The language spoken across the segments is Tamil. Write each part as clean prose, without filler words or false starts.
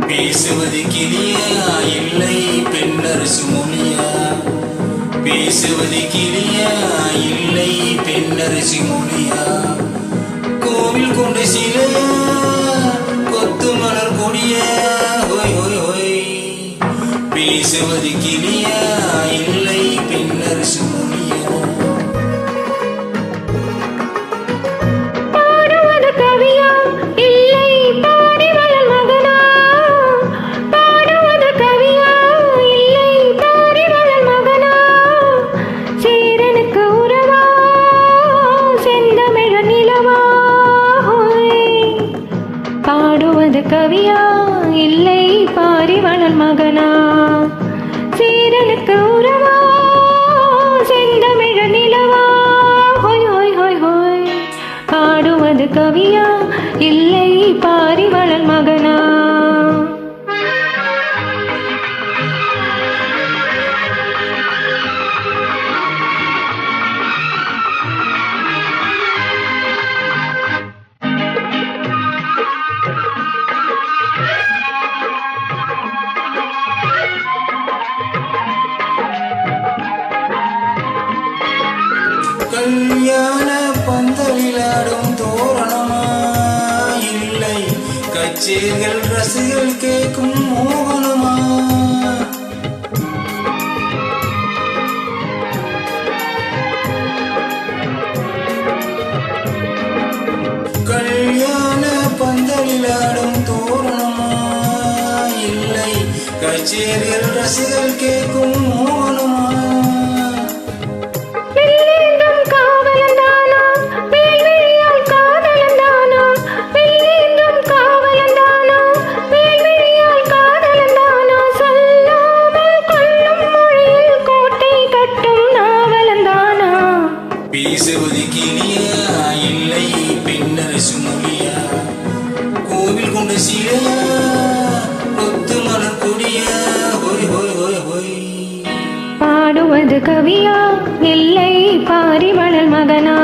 பேசுவது கிளியா இல்லை பெண்ணரசு மொழியா? பேசுவது கிளியா இல்லை பெண்ணரசு மொழியா? கோவில் கொண்ட சிலையா கொத்து மலர் கொடியா? ஹோய் ஹோய் ஹோய். பேசுவது கிளியா இல்லை பெண்ணரசு மொழியா? கவியா இல்லை பாரிவளன் மகனா? சீரனுக்கு உறவா செந்தமிழ நிலவா? ஹோய் ஹோய் ஹோய் ஹோய். பாடுவது கவியா இல்லை பாரிவளன் மகனா? கல்யாண பந்தலிலாடும் தோரணமா இல்லை கச்சேரிகள் ரசிகள் கேட்கும் மோகனமா? கல்யாண பந்தலிலாடும் தோரணமா இல்லை கச்சேரிகள் ரசிகள் கேட்கும் மோகனமா? பேசுவது கிளியா இல்லை பெண்ணரசு மொழியா? கோவில் கொண்ட சிலையா கொத்து மலர் கொடியா? ஹோய் ஹோய் ஹோய் ஹோய். பாடுவது கவியா இல்லை பாரிவளன் மகனா?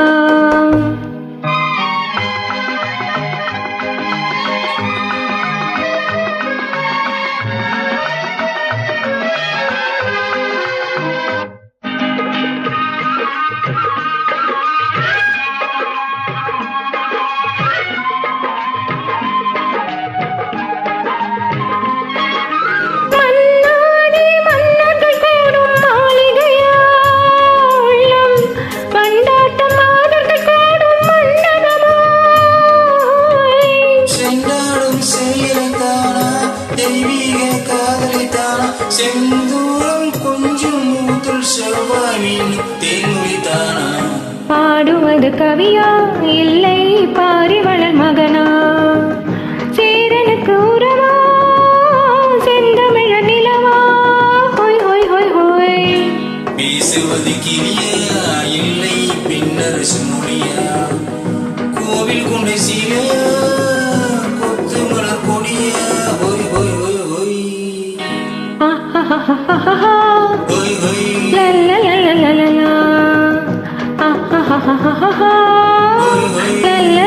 செந்தூரம் கொஞ்சம் மூத்தல் செவ்வாயின் தேன்மொழிதானா? பாடுவது கவியா இல்லை பாரிவளன் மகனா? சீரனுக்கு உறவா செந்தமிழ நிலவா? ஹோய் ஹோய் ஹோய் ஹோய். பேசுவது கிளியா இல்லை பெண்ணரசு மொழியா? கோவில் கொண்ட சிலையா கொத்து மலர் கொடியா? ஹோய் ஹோய் ஹோய் ஹோய். ஹோய் ஹோய். லா லா லா லா லா லா. ஹோய் ஹோய். லா லா